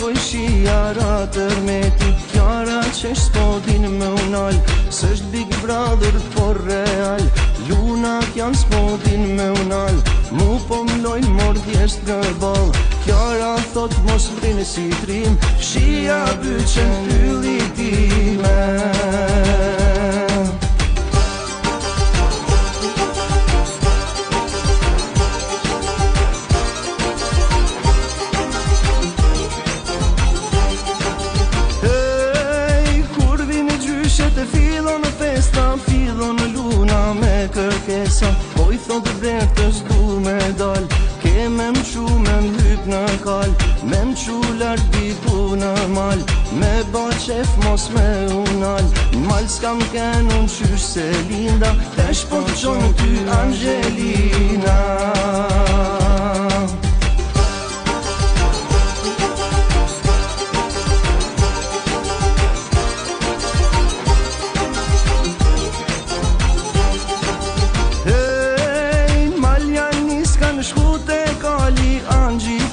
poj shijara tërmeti, Kjara qesh s'podin me unal, s'esht Big Brother por real. Luna kjan s'podin me unal, mu po mlojnë mordjesht në ball. Kjara thot mos vrinë si trim, fshia byqen ylli time. Fillon Luna me kërkesa, po I thot vretës du me dal. Ke me m'qu me m'hyp në kal, me m'qu lart diku në mal. Me ba qef mos me unal, mal s'kam ken unë qysh se linda, tesh po t'qonë ty Angelina.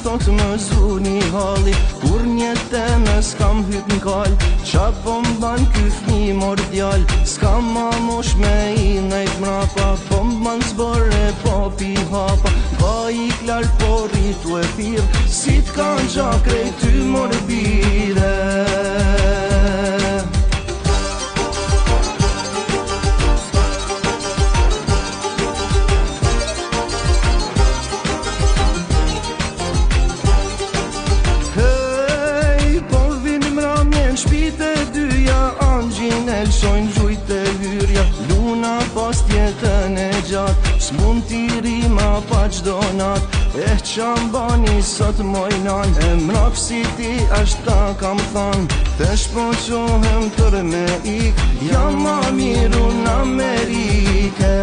Thot më zuni halli, kur njete me s'kam hyp n'kall. Qa po m'ban ky fmi mor djall, s'kam ma mosh me I nejt mrapa. Po m'ban zbore po pi hapa, pa I klar po rritu e thirr, si t'kan qa krejt ty mor bire. Elshojnë gjujt e hyrja, Luna pas tjetën e gjatë, s'mund t'i rima pa qdo nat. Qam bani sot mojnan, e mrap si ti ashta kam than. Tesh po qohem tër me ik, jam ma miru n'Amerike.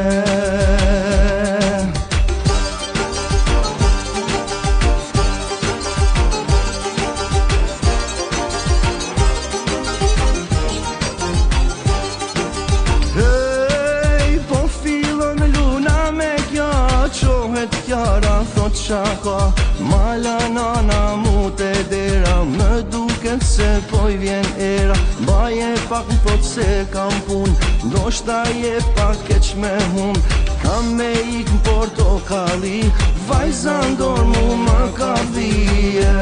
Kjara thot shaka, mala nana mu te dera, më duket se poj vjen era. Baje pak m'thot se kam pun, ndoshta je pak keq me hun. Kam me ik n'Portokalli, vajza ndor mu më ka dhije.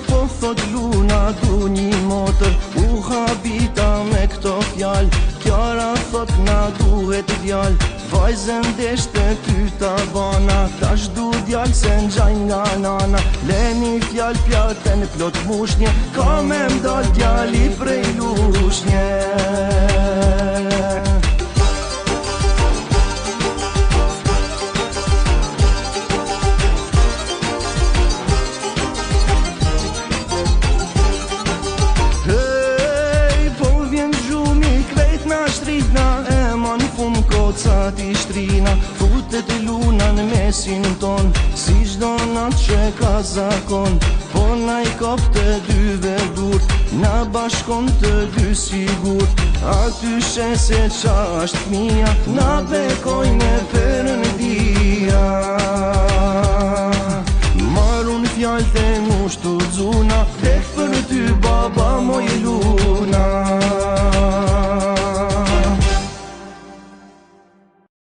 Po thot Luna du një motër, u habita me këto fjall. Kjara thot na duhet djall, vajzen deshte ty ta bana. Tash du djall se n'gjajn nga nana, leni fjall pjatën plot mushnje, ka me m'dal djalli prej lushnje. Koca t'i shtrina, futet Luna në mesin ton, si çdo nat që ka zakon. Po na I kop të dyve dur, na bashkon të dy sigur. Aty she se qa është fmija, na bekojnë e përën dia. Marun fjall të ngushtu t'zuna, tek për ty baba moj Luna.